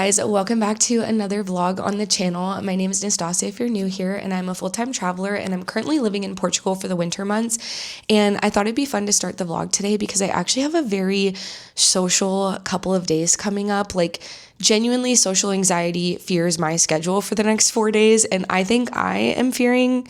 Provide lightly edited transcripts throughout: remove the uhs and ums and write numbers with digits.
guys, welcome back to another vlog on the channel. My name is Nastasia if you're new here, and I'm a full-time traveler, and I'm currently living in Portugal for the winter months. And I thought it'd be fun to start the vlog today because I actually have a very social couple of days coming up. Like, genuinely, social anxiety fears my schedule for the next 4 days, and I think I am fearing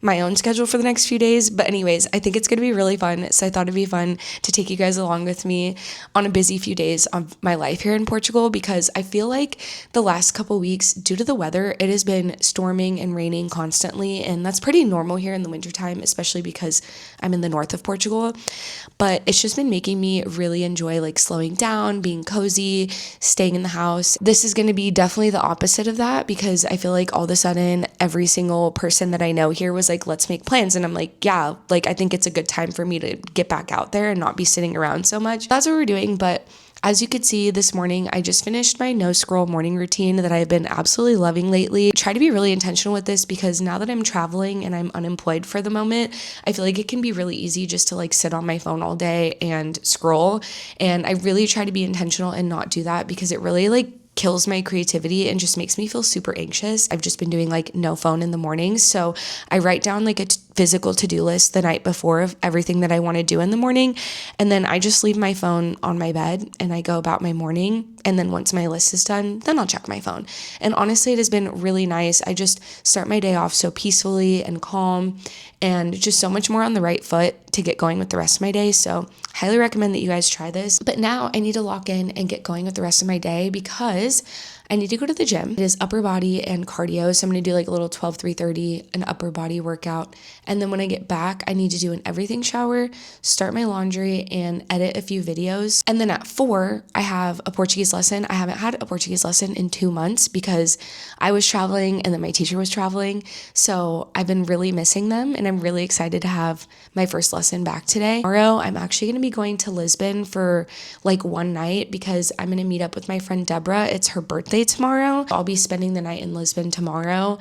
my own schedule for the next few days. But anyways, I think it's going to be really fun. So I thought it'd be fun to take you guys along with me on a busy few days of my life here in Portugal, because I feel like the last couple weeks, due to the weather, it has been storming and raining constantly. And that's pretty normal here in the wintertime, especially because I'm in the north of Portugal. But it's just been making me really enjoy like slowing down, being cozy, staying in the house. This is going to be definitely the opposite of that, because I feel like all of a sudden every single person that I know here was like, let's make plans. And I'm like, yeah, like I think it's a good time for me to get back out there and not be sitting around so much. That's what we're doing. But as you could see this morning, I just finished my no scroll morning routine that I've been absolutely loving lately. Try to be really intentional with this, because now that I'm traveling and I'm unemployed for the moment, I feel like it can be really easy just to like sit on my phone all day and scroll. And I really try to be intentional and not do that, because it really like kills my creativity and just makes me feel super anxious. I've just been doing like no phone in the mornings. So I write down like a physical to-do list the night before of everything that I want to do in the morning. And then I just leave my phone on my bed and I go about my morning. And then once my list is done, then I'll check my phone. And honestly, it has been really nice. I just start my day off so peacefully and calm and just so much more on the right foot to get going with the rest of my day. So highly recommend that you guys try this. But now I need to lock in and get going with the rest of my day, because I need to go to the gym. It is upper body and cardio. So I'm going to do like a little 12-3-30, an upper body workout. And then when I get back, I need to do an everything shower, start my laundry, and edit a few videos. And then at 4, I have a Portuguese lesson. I haven't had a Portuguese lesson in 2 months because I was traveling and then my teacher was traveling. So I've been really missing them, and I'm really excited to have my first lesson back today. Tomorrow, I'm actually going to be going to Lisbon for like one night because I'm going to meet up with my friend Deborah. It's her birthday tomorrow. I'll be spending the night in Lisbon tomorrow.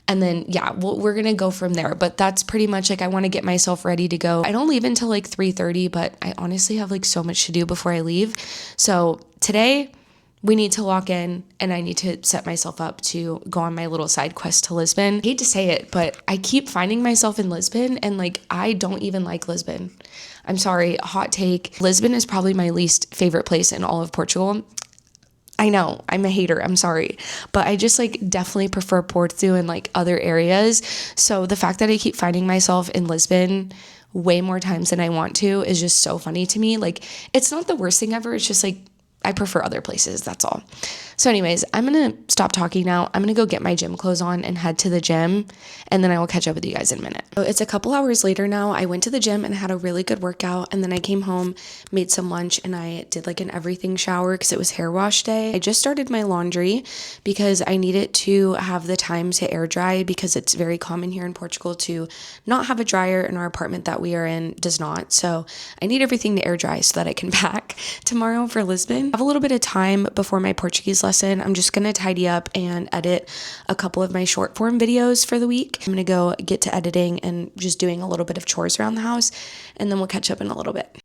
And then, yeah, we're going to go from there. But that's pretty much like, I want to get myself ready to go. I don't leave until like 3:30, but I honestly have like so much to do before I leave. So today we need to lock in, and I need to set myself up to go on my little side quest to Lisbon. I hate to say it, but I keep finding myself in Lisbon, and like, I don't even like Lisbon. I'm sorry, hot take. Lisbon is probably my least favorite place in all of Portugal. I know, I'm a hater, I'm sorry. But I just like definitely prefer Porto and like other areas. So the fact that I keep finding myself in Lisbon way more times than I want to is just so funny to me. Like, it's not the worst thing ever. It's just like, I prefer other places, that's all. So anyways, I'm going to stop talking now. I'm going to go get my gym clothes on and head to the gym, and then I will catch up with you guys in a minute. So it's a couple hours later now. I went to the gym and had a really good workout, and then I came home, made some lunch, and I did like an everything shower because it was hair wash day. I just started my laundry because I needed to have the time to air dry, because it's very common here in Portugal to not have a dryer, and our apartment that we are in does not. So I need everything to air dry so that I can pack tomorrow for Lisbon. I have a little bit of time before my Portuguese lesson. I'm just going to tidy up and edit a couple of my short form videos for the week. I'm going to go get to editing and just doing a little bit of chores around the house, and then we'll catch up in a little bit.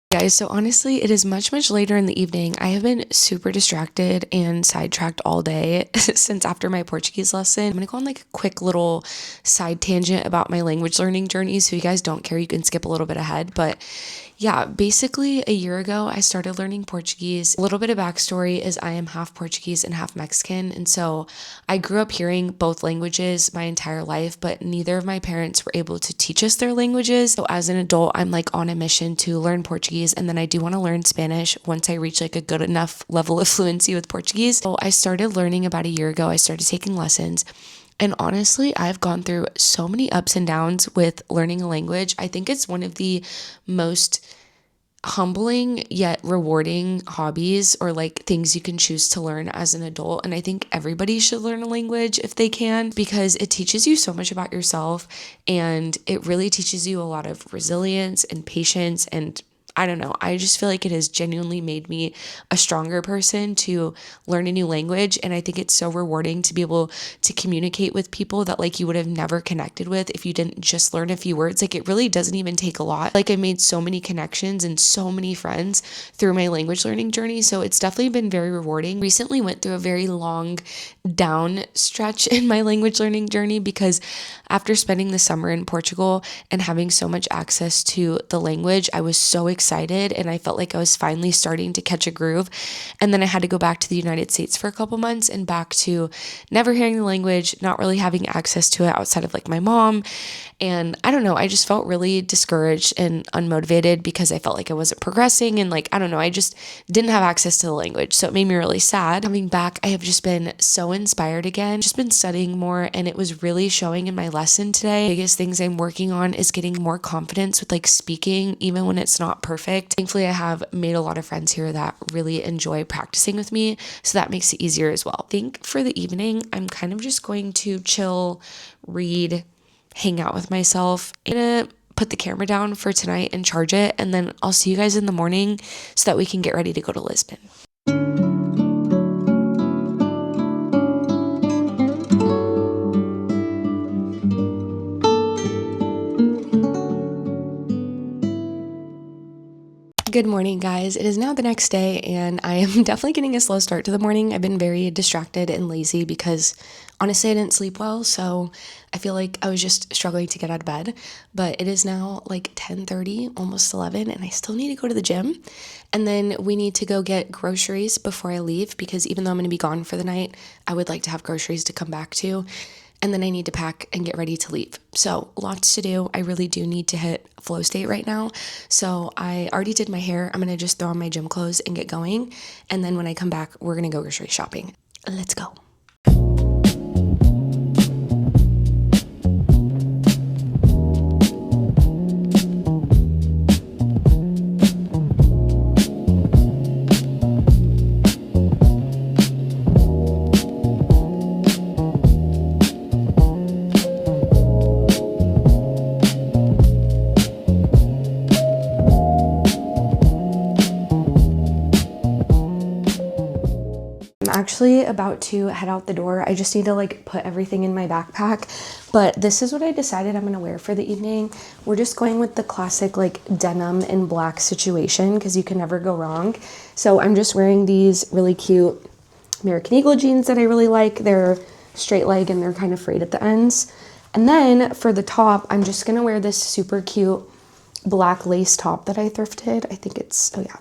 Guys, so honestly, it is much later in the evening. I have been super distracted and sidetracked all day since after my Portuguese lesson. I'm gonna go on like a quick little side tangent about my language learning journey. So if you guys don't care, you can skip a little bit ahead. But yeah, basically a year ago, I started learning Portuguese. A little bit of backstory is I am half Portuguese and half Mexican. And so I grew up hearing both languages my entire life, but neither of my parents were able to teach us their languages. So as an adult, I'm like on a mission to learn Portuguese. And then I do want to learn Spanish once I reach like a good enough level of fluency with Portuguese. So I started learning about a year ago. I started taking lessons. And honestly, I've gone through so many ups and downs with learning a language. I think it's one of the most humbling yet rewarding hobbies, or like things you can choose to learn as an adult. And I think everybody should learn a language if they can, because it teaches you so much about yourself, and it really teaches you a lot of resilience and patience and I don't know. I just feel like it has genuinely made me a stronger person to learn a new language. And I think it's so rewarding to be able to communicate with people that like you would have never connected with if you didn't just learn a few words. Like it really doesn't even take a lot. Like I made so many connections and so many friends through my language learning journey. So it's definitely been very rewarding. Recently went through a very long down stretch in my language learning journey because after spending the summer in Portugal and having so much access to the language, I was so excited and I felt like I was finally starting to catch a groove. And then I had to go back to the United States for a couple months and back to never hearing the language, not really having access to it outside of like my mom. And I don't know, I just felt really discouraged and unmotivated because I felt like I wasn't progressing and like, I don't know, I just didn't have access to the language. So it made me really sad. Coming back, I have just been so inspired again, just been studying more, and it was really showing in my lesson today. The biggest things I'm working on is getting more confidence with like speaking, even when it's not perfect. Thankfully, I have made a lot of friends here that really enjoy practicing with me, so that makes it easier as well. I think for the evening, I'm kind of just going to chill, read, hang out with myself. I'm gonna put the camera down for tonight and charge it, and then I'll see you guys in the morning so that we can get ready to go to Lisbon. Good morning, guys. It is now the next day, and I am definitely getting a slow start to the morning. I've been very distracted and lazy because honestly, I didn't sleep well, so I feel like I was just struggling to get out of bed. But it is now like 10:30, almost 11, and I still need to go to the gym. And then we need to go get groceries before I leave because even though I'm going to be gone for the night, I would like to have groceries to come back to. And then I need to pack and get ready to leave. So lots to do. I really do need to hit flow state right now. So I already did my hair. I'm going to just throw on my gym clothes and get going. And then when I come back, we're going to go grocery shopping. Let's go. Actually about to head out the door. I just need to like put everything in my backpack, but this is what I decided I'm gonna wear for the evening. We're just going with the classic like denim and black situation because you can never go wrong. So I'm just wearing these really cute American Eagle jeans that I really like. They're straight leg and they're kind of frayed at the ends. And then for the top, I'm just gonna wear this super cute black lace top that I thrifted. I think it's, oh yeah,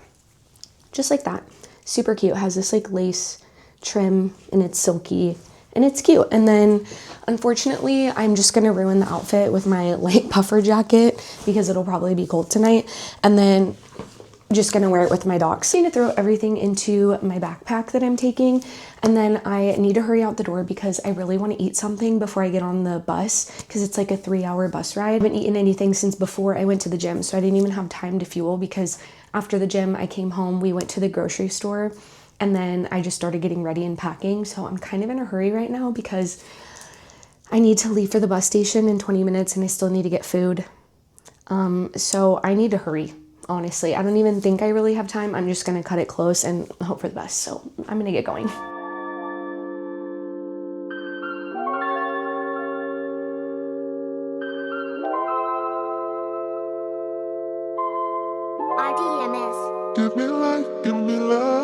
just like that. Super cute. It has this like lace trim and it's silky and it's cute. And then unfortunately I'm just gonna ruin the outfit with my light puffer jacket because it'll probably be cold tonight, and then just gonna wear it with my dogs. I need to throw everything into my backpack that I'm taking, and then I need to hurry out the door because I really want to eat something before I get on the bus because it's like a 3-hour bus ride. I haven't eaten anything since before I went to the gym, so I didn't even have time to fuel because after the gym I came home, we went to the grocery store, and then I just started getting ready and packing. So I'm kind of in a hurry right now because I need to leave for the bus station in 20 minutes and I still need to get food. So I need to hurry, honestly. I don't even think I really have time. I'm just going to cut it close and hope for the best. So I'm going to get going. RDMS. Give me life, give me love.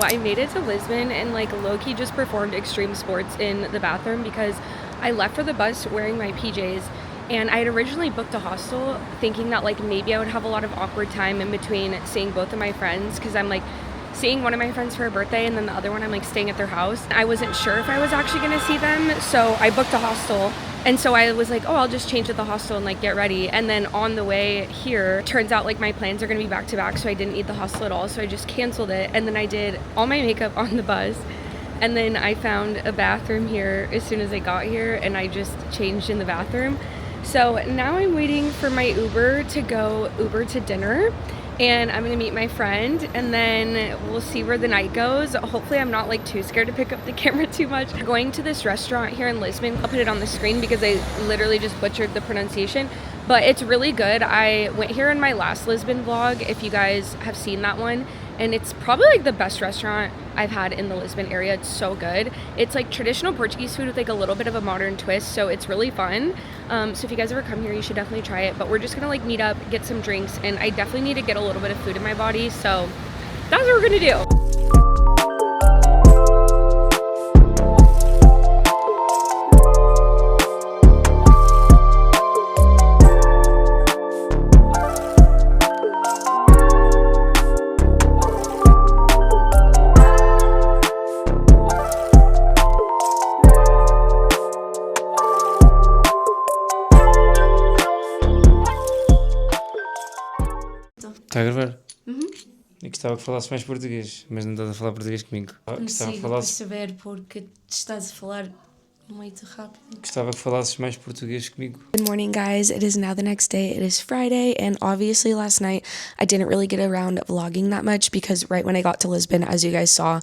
I made it to Lisbon and like low-key just performed extreme sports in the bathroom because I left for the bus wearing my PJs, and I had originally booked a hostel thinking that like maybe I would have a lot of awkward time in between seeing both of my friends because I'm like seeing one of my friends for her birthday and then the other one I'm like staying at their house. I wasn't sure if I was actually gonna see them, so I booked a hostel. And so I was like, oh, I'll just change at the hostel and like get ready. And then on the way here, turns out like my plans are gonna be back to back, so I didn't need the hostel at all. So I just canceled it. And then I did all my makeup on the bus. And then I found a bathroom here as soon as I got here, and I just changed in the bathroom. So now I'm waiting for my Uber to go Uber to dinner. And I'm gonna meet my friend, and then we'll see where the night goes. Hopefully I'm not like too scared to pick up the camera too much. We're going to this restaurant here in Lisbon. I'll put it on the screen because I literally just butchered the pronunciation, but it's really good. I went here in my last Lisbon vlog, if you guys have seen that one, and it's probably like the best restaurant I've had in the Lisbon area. It's so good. It's like traditional Portuguese food with like a little bit of a modern twist, so it's really fun. So if you guys ever come here, you should definitely try it. But we're just gonna like meet up, get some drinks, and I definitely need to get a little bit of food in my body, so that's what we're gonna do. Está a gravar? Uhum. E gostava que falasses mais português, mas não estás a falar português comigo. Gostava que falasses... saber porque estás a falar muito rápido. Gostava que falasses mais português comigo. Good morning, guys. It is now the next day. It is Friday, and obviously last night I didn't really get around vlogging that much because right when I got to Lisbon, as you guys saw,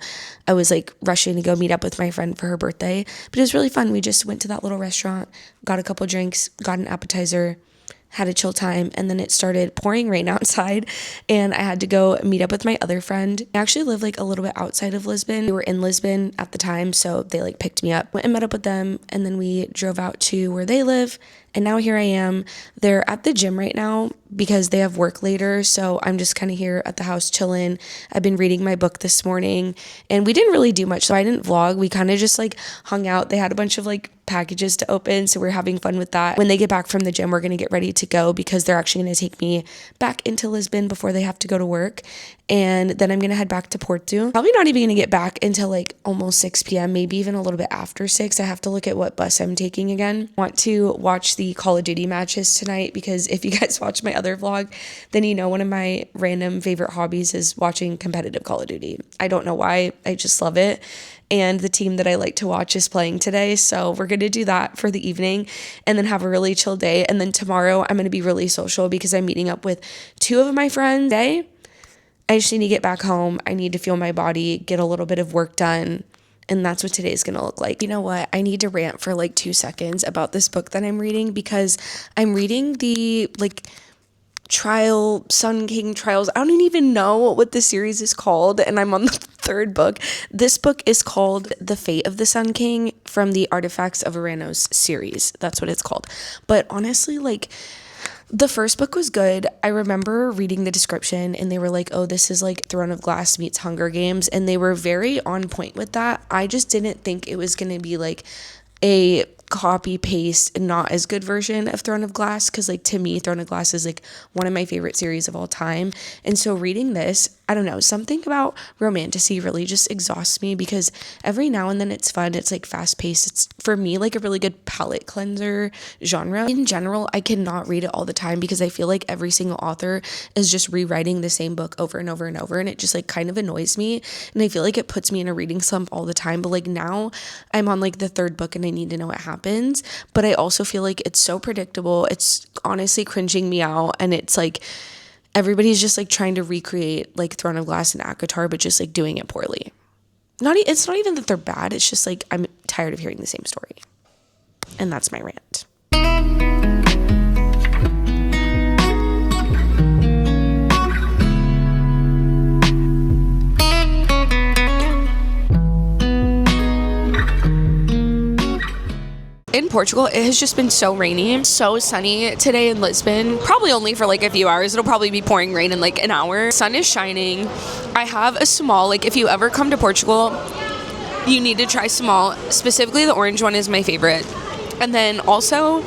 I was like rushing to go meet up with my friend for her birthday. But it was really fun. We just went to that little restaurant, got a couple drinks, got an appetizer, had a chill time, and then it started pouring rain outside and I had to go meet up with my other friend. I actually live like a little bit outside of Lisbon. We were in Lisbon at the time, so they like picked me up, went and met up with them, and then we drove out to where they live, and now here I am. They're at the gym right now because they have work later, so I'm just kind of here at the house chilling. I've been reading my book this morning, and we didn't really do much, so I didn't vlog. We kind of just like hung out. They had a bunch of like packages to open, so we're having fun with that. When they get back from the gym, we're going to get ready to go because they're actually going to take me back into Lisbon before they have to go to work, and then I'm going to head back to Porto. Probably not even going to get back until like almost 6 p.m., maybe even a little bit after 6. I have to look at what bus I'm taking again. Want to watch the Call of Duty matches tonight because if you guys watch my other vlog, then you know one of my random favorite hobbies is watching competitive Call of Duty. I don't know why, I just love it. And the team that I like to watch is playing today, so we're going to do that for the evening and then have a really chill day. And then tomorrow I'm going to be really social because I'm meeting up with 2 of my friends today. I just need to get back home. I need to feel my body, get a little bit of work done, and that's what today's going to look like. You know what? I need to rant for like 2 seconds about this book that I'm reading because I'm reading the like Sun King Trials. I don't even know what the series is called, and I'm on the 3rd book. This book is called The Fate of the Sun King from the Artifacts of Aranos series. That's what it's called. But honestly, like, the first book was good. I remember reading the description and they were like, oh, this is like Throne of Glass meets Hunger Games, and they were very on point with that. I just didn't think it was going to be like a copy paste not as good version of Throne of Glass, because like to me Throne of Glass is like one of my favorite series of all time. And so reading this, I don't know, something about romantasy really just exhausts me because every now and then it's fun, it's like fast paced, it's for me like a really good palate cleanser genre. In general, I cannot read it all the time because I feel like every single author is just rewriting the same book over and over and over, and it just like kind of annoys me, and I feel like it puts me in a reading slump all the time. But like now I'm on like the 3rd book and I need to know what happens, but I also feel like it's so predictable. It's honestly cringing me out, and it's like everybody's just like trying to recreate like Throne of Glass and ACOTAR, but just like doing it poorly. It's not even that they're bad, it's just like I'm tired of hearing the same story. And that's my rant. In Portugal, it has just been so rainy, so sunny today in Lisbon, probably only for like a few hours. It'll probably be pouring rain in like an hour. Sun is shining. I have a small, like if you ever come to Portugal, you need to try small. Specifically, the orange one is my favorite. And then also,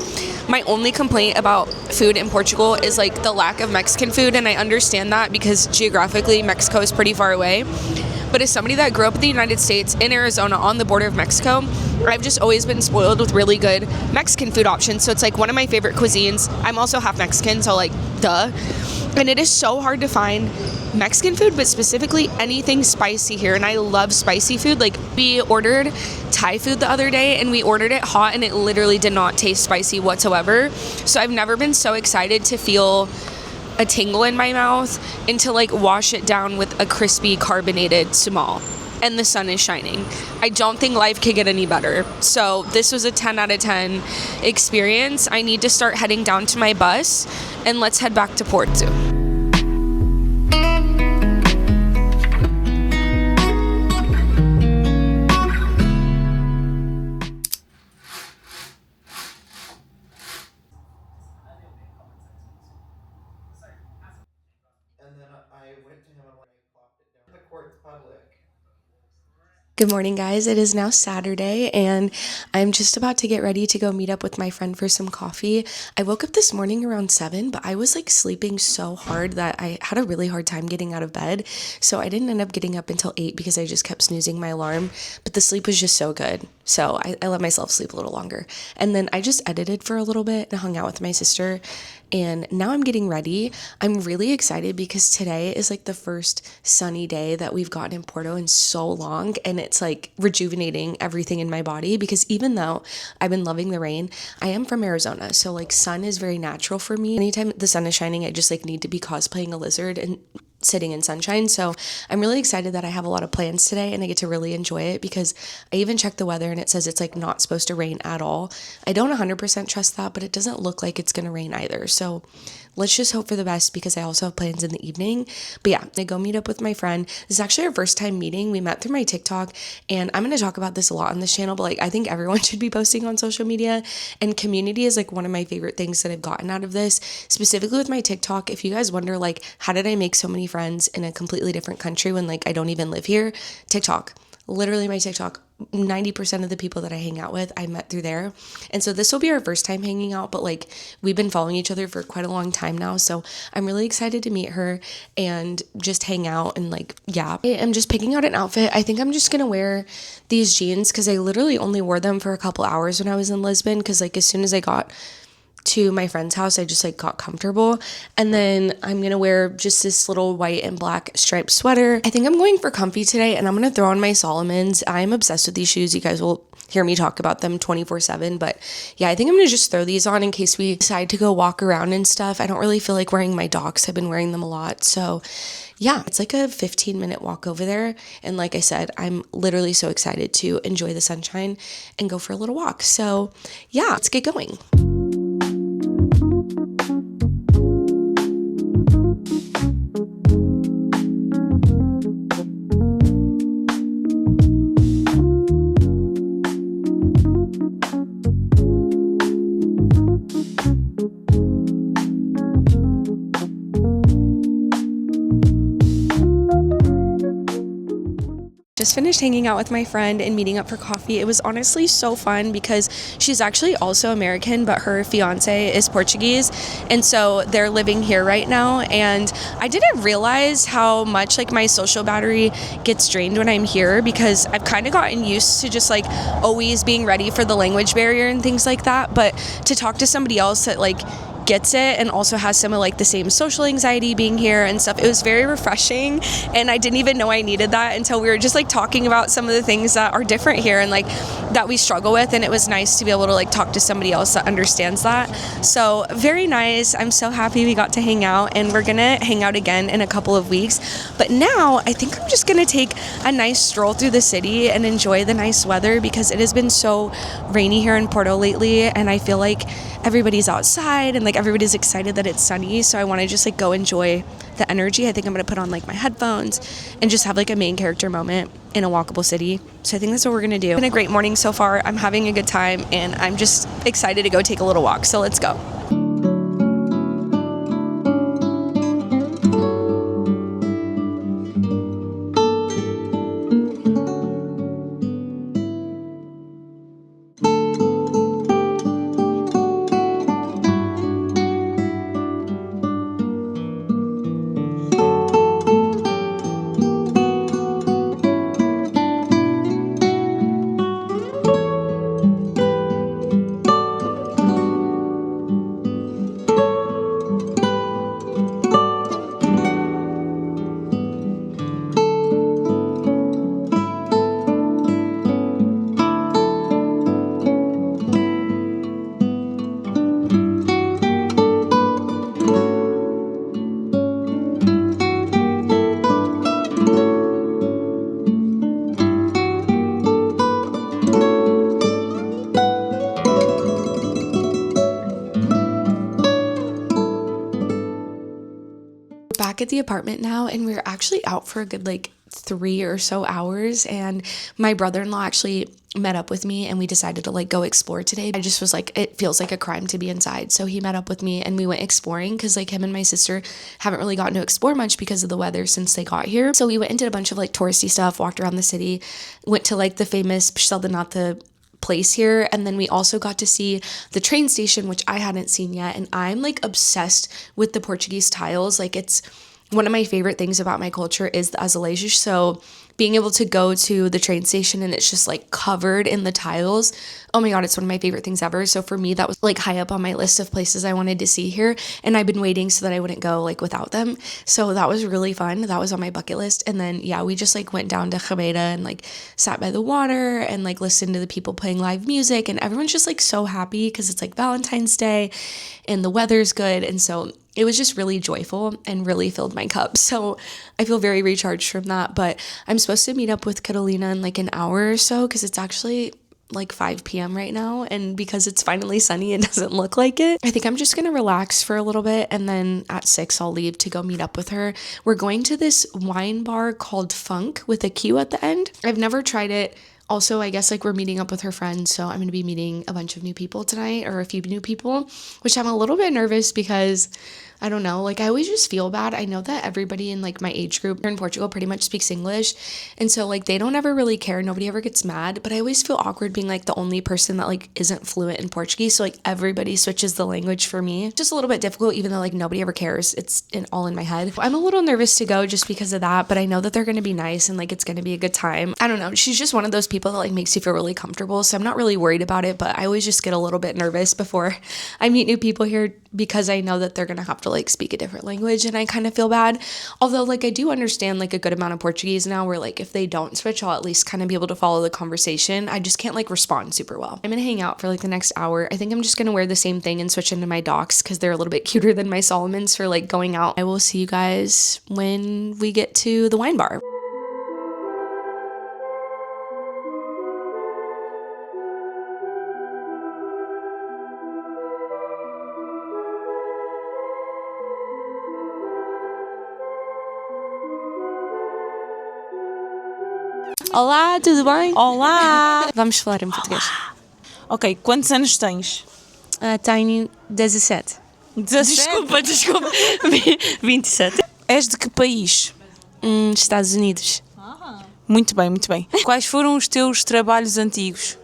my only complaint about food in Portugal is like the lack of Mexican food, and I understand that because geographically Mexico is pretty far away. But as somebody that grew up in the United States, in Arizona, on the border of Mexico, I've just always been spoiled with really good Mexican food options. So it's like one of my favorite cuisines. I'm also half Mexican, so like, duh. And it is so hard to find Mexican food, but specifically anything spicy here. And I love spicy food. Like, we ordered Thai food the other day and we ordered it hot and it literally did not taste spicy whatsoever. So I've never been so excited to feel a tingle in my mouth and to like wash it down with a crispy carbonated sumal. and the sun is shining. I don't think life could get any better. So this was a 10 out of 10 experience. I need to start heading down to my bus, and let's head back to Porto. And then I went to him and clocked it down. The court's public. Good morning, guys. It is now Saturday, and I'm just about to get ready to go meet up with my friend for some coffee. I woke up this morning around 7, but I was like sleeping so hard that I had a really hard time getting out of bed. So I didn't end up getting up until 8 because I just kept snoozing my alarm, but the sleep was just so good. So I let myself sleep a little longer. And then I just edited for a little bit and hung out with my sister. And now I'm getting ready. I'm really excited because today is like the first sunny day that we've gotten in Porto in so long. And it's like rejuvenating everything in my body because even though I've been loving the rain, I am from Arizona. So like sun is very natural for me. Anytime the sun is shining, I just like need to be cosplaying a lizard and sitting in sunshine. So I'm really excited that I have a lot of plans today and I get to really enjoy it because I even checked the weather and it says it's like not supposed to rain at all. I don't 100% trust that, but it doesn't look like it's going to rain either. So let's just hope for the best because I also have plans in the evening. But yeah, I go meet up with my friend. This is actually our first time meeting. We met through my TikTok, and I'm going to talk about this a lot on this channel, but like I think everyone should be posting on social media, and community is like one of my favorite things that I've gotten out of this, specifically with my TikTok. If you guys wonder like how did I make so many friends in a completely different country when like I don't even live here? TikTok. Literally my TikTok, 90% of the people that I hang out with, I met through there. And so this will be our first time hanging out, but like we've been following each other for quite a long time now. So I'm really excited to meet her and just hang out and like, yeah. I'm just picking out an outfit. I think I'm just going to wear these jeans because I literally only wore them for a couple hours when I was in Lisbon because like as soon as I got to my friend's house, I just like got comfortable. And then I'm gonna wear just this little white and black striped sweater. I think I'm going for comfy today, and I'm gonna throw on my Solomons. I'm obsessed with these shoes. You guys will hear me talk about them 24/7, but yeah, I think I'm gonna just throw these on in case we decide to go walk around and stuff. I don't really feel like wearing my Docs. I've been wearing them a lot, so yeah, it's like a 15-minute walk over there. And like I said, I'm literally so excited to enjoy the sunshine and go for a little walk. So yeah, let's get going. Just finished hanging out with my friend and meeting up for coffee. It was honestly so fun because she's actually also American, but her fiance is Portuguese, and so they're living here right now. And I didn't realize how much like my social battery gets drained when I'm here because I've kind of gotten used to just like always being ready for the language barrier and things like that. But to talk to somebody else that like gets it and also has some of like the same social anxiety being here and stuff, it was very refreshing, and I didn't even know I needed that until we were just like talking about some of the things that are different here and like that we struggle with, and it was nice to be able to like talk to somebody else that understands that. So very nice. I'm so happy we got to hang out, and we're gonna hang out again in a couple of weeks. But now I think I'm just gonna take a nice stroll through the city and enjoy the nice weather because it has been so rainy here in Porto lately, and I feel like everybody's outside and like everybody's excited that it's sunny, so I want to just like go enjoy the energy. I think I'm gonna put on like my headphones and just have like a main character moment in a walkable city. So I think that's what we're gonna do. It's been a great morning so far. I'm having a good time, and I'm just excited to go take a little walk. So let's go. back at the apartment now, and we're actually out for a good like 3 or so hours, and my brother-in-law actually met up with me and we decided to like go explore today. I just was like, it feels like a crime to be inside, so he met up with me and we went exploring because like him and my sister haven't really gotten to explore much because of the weather since they got here. So we went and did a bunch of like touristy stuff, walked around the city, went to like the famous the place here, and then we also got to see the train station, which I hadn't seen yet, and I'm like obsessed with the Portuguese tiles. Like, it's one of my favorite things about my culture is the azulejos. So being able to go to the train station and it's just like covered in the tiles, oh my god, it's one of my favorite things ever. So for me, that was like high up on my list of places I wanted to see here, and I've been waiting so that I wouldn't go like without them. So that was really fun. That was on my bucket list. And then yeah, we just like went down to Cabeda and like sat by the water and like listened to the people playing live music, and everyone's just like so happy because it's like Valentine's Day and the weather's good, and so it was just really joyful and really filled my cup. So I feel very recharged from that. But I'm supposed to meet up with Catalina in like an hour or so because it's actually like 5 p.m. right now. And because it's finally sunny, it doesn't look like it. I think I'm just going to relax for a little bit. And then at 6, I'll leave to go meet up with her. We're going to this wine bar called Funk with a Q at the end. I've never tried it. Also, I guess like we're meeting up with her friends, so I'm going to be meeting a bunch of new people tonight, or a few new people, which I'm a little bit nervous because I don't know, like I always just feel bad. I know that everybody in like my age group here in Portugal pretty much speaks English, and so like they don't ever really care. Nobody ever gets mad, but I always feel awkward being like the only person that like isn't fluent in Portuguese, so like everybody switches the language for me. Just a little bit difficult, even though like nobody ever cares. It's all in my head. I'm a little nervous to go just because of that, but I know that they're going to be nice and like it's going to be a good time. I don't know. She's just one of those people that like makes you feel really comfortable, so I'm not really worried about it, but I always just get a little bit nervous before I meet new people here because I know that they're going to have to like speak a different language, and I kind of feel bad. Although like I do understand like a good amount of Portuguese now, where like if they don't switch, I'll at least kind of be able to follow the conversation. I just can't like respond super well. I'm going to hang out for like the next hour. I think I'm just going to wear the same thing and switch into my Docs because they're a little bit cuter than my Solomons for like going out. I will see you guys when we get to the wine bar. Olá, tudo bem? Olá! Vamos falar em português. Ok, quantos anos tens? Tenho 17. 17? Desculpa. 27. És de que país? Estados Unidos. Muito bem, muito bem. Quais foram os teus trabalhos antigos?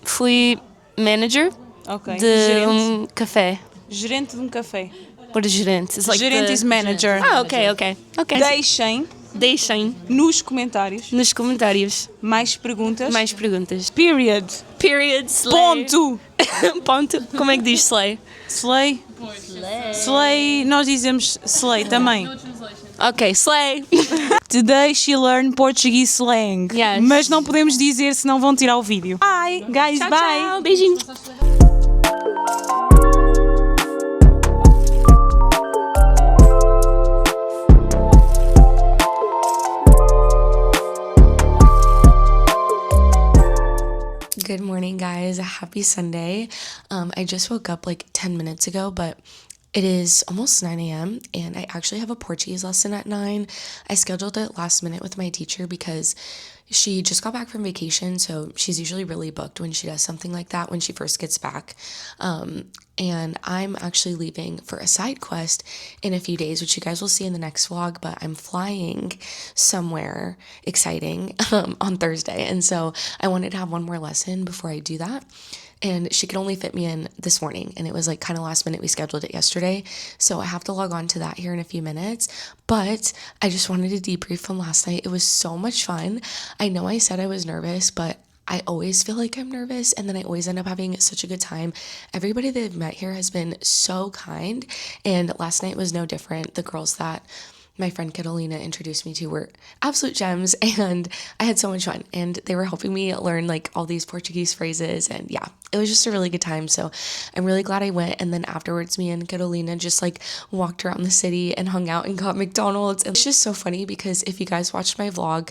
Fui manager Ok. de Gerente. café. Gerente de um café. What is gerente? It's like Gerente is manager. ok. Deixem nos comentários nos comentários mais perguntas. mais perguntas. Period. Period. Slay. Ponto. Ponto. Como é que diz slay? Slay. Slay. Nós dizemos slay também. Ok, slay. Today she learned Portuguese slang. Yes. Mas não podemos dizer, senão vão tirar o vídeo. Bye, guys. Tchau, bye. tchau. Beijinho. Good morning, guys. Happy Sunday. I just woke up like 10 minutes ago, but it is almost 9 a.m. and I actually have a Portuguese lesson at 9. I scheduled it last minute with my teacher because she just got back from vacation, so she's usually really booked when she does something like that when she first gets back. And I'm actually leaving for a side quest in a few days, which you guys will see in the next vlog, but I'm flying somewhere exciting on Thursday. And so I wanted to have one more lesson before I do that. And she could only fit me in this morning, and it was like kind of last minute. We scheduled it yesterday, so I have to log on to that here in a few minutes. But I just wanted to debrief from last night. It was so much fun. I know I said I was nervous, but I always feel like I'm nervous, and then I always end up having such a good time. Everybody that I've met here has been so kind, and last night was no different. The girls that my friend Catalina introduced me to were absolute gems, and I had so much fun, and they were helping me learn like all these Portuguese phrases, and yeah, it was just a really good time. So I'm really glad I went. And then afterwards, me and Catalina just like walked around the city and hung out and got McDonald's. And it's just so funny because if you guys watched my vlog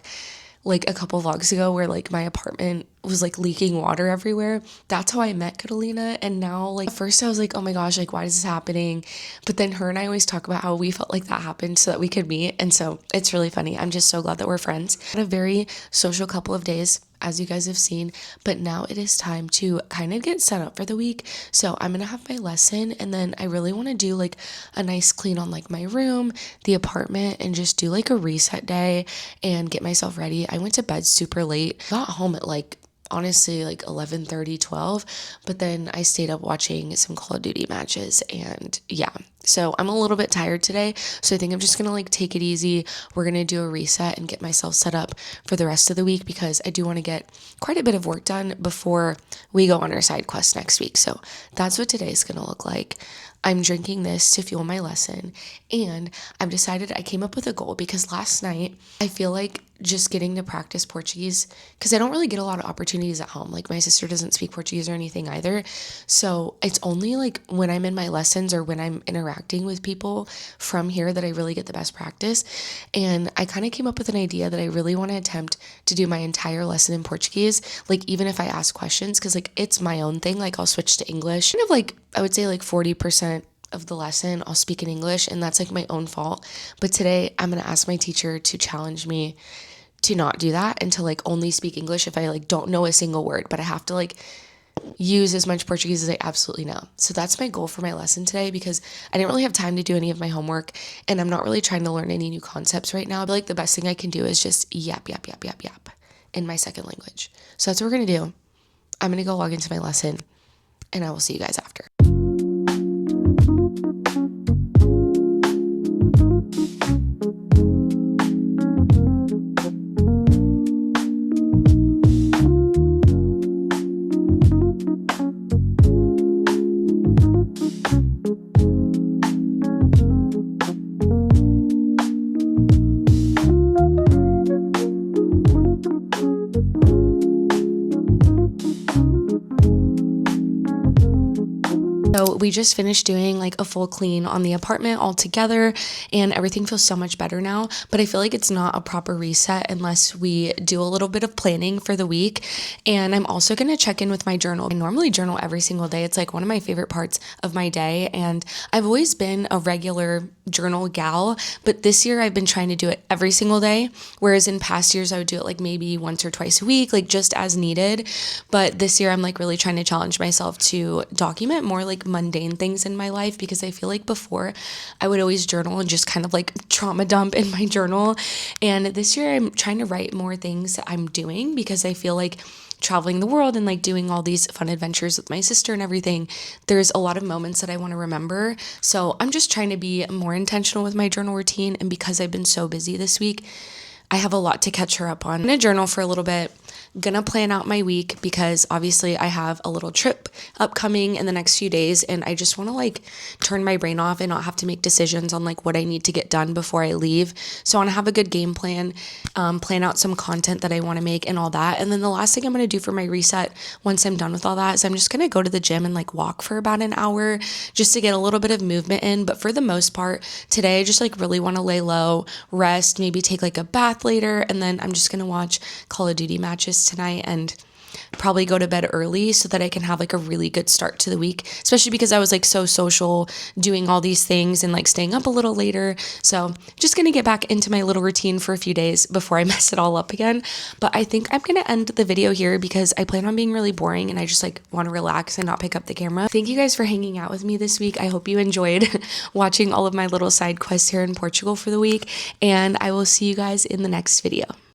like a couple vlogs ago where like my apartment was like leaking water everywhere. That's how I met Catalina. And now like at first I was like, oh my gosh, like why is this happening? But then her and I always talk about how we felt like that happened so that we could meet. And so it's really funny. I'm just so glad that we're friends. Had a very social couple of days, as you guys have seen, but now it is time to kind of get set up for the week. So I'm gonna have my lesson, and then I really want to do like a nice clean on like my room, the apartment, and just do like a reset day and get myself ready. I went to bed super late, got home at like honestly like 11:30, 12, but then I stayed up watching some Call of Duty matches, and yeah, so I'm a little bit tired today, so I think I'm just gonna like take it easy. We're gonna do a reset and get myself set up for the rest of the week because I do want to get quite a bit of work done before we go on our side quest next week. So that's what today's gonna look like. I'm drinking this to fuel my lesson, and I've decided I came up with a goal because last night I feel like just getting to practice Portuguese, because I don't really get a lot of opportunities at home. Like my sister doesn't speak Portuguese or anything either. So it's only like when I'm in my lessons or when I'm interacting with people from here that I really get the best practice. And I kind of came up with an idea that I really want to attempt to do my entire lesson in Portuguese. Like even if I ask questions, because like it's my own thing, like I'll switch to English. Kind of like I would say like 40% of the lesson I'll speak in English, and that's like my own fault. But today I'm going to ask my teacher to challenge me to not do that and to like only speak English if I like don't know a single word, but I have to like use as much Portuguese as I absolutely know. So that's my goal for my lesson today because I didn't really have time to do any of my homework, and I'm not really trying to learn any new concepts right now. But like the best thing I can do is just yap in my second language. So that's what we're going to do. I'm going to go log into my lesson, and I will see you guys after. So we just finished doing like a full clean on the apartment all together, and everything feels so much better now. But I feel like it's not a proper reset unless we do a little bit of planning for the week. And I'm also going to check in with my journal. I normally journal every single day. It's like one of my favorite parts of my day. And I've always been a regular journal gal, but this year I've been trying to do it every single day. Whereas in past years, I would do it like maybe once or twice a week, like just as needed. But this year I'm like really trying to challenge myself to document more like mundane things in my life, because I feel like before I would always journal and just kind of like trauma dump in my journal. And this year I'm trying to write more things that I'm doing, because I feel like traveling the world and like doing all these fun adventures with my sister and everything, there's a lot of moments that I want to remember. So I'm just trying to be more intentional with my journal routine. And because I've been so busy this week, I have a lot to catch her up on. I'm gonna journal for a little bit, gonna plan out my week, because obviously I have a little trip upcoming in the next few days, and I just want to like turn my brain off and not have to make decisions on like what I need to get done before I leave. So I want to have a good game plan, plan out some content that I want to make and all that. And then the last thing I'm gonna do for my reset once I'm done with all that is I'm just gonna go to the gym and like walk for about an hour just to get a little bit of movement in. But for the most part today, I just like really want to lay low, rest, maybe take like a bath later, and then I'm just gonna watch Call of Duty matches tonight and probably go to bed early so that I can have like a really good start to the week, especially because I was like so social doing all these things and like staying up a little later. So just gonna get back into my little routine for a few days before I mess it all up again. But I think I'm gonna end the video here because I plan on being really boring and I just like want to relax and not pick up the camera. Thank you guys for hanging out with me this week. I hope you enjoyed watching all of my little side quests here in Portugal for the week, and I will see you guys in the next video.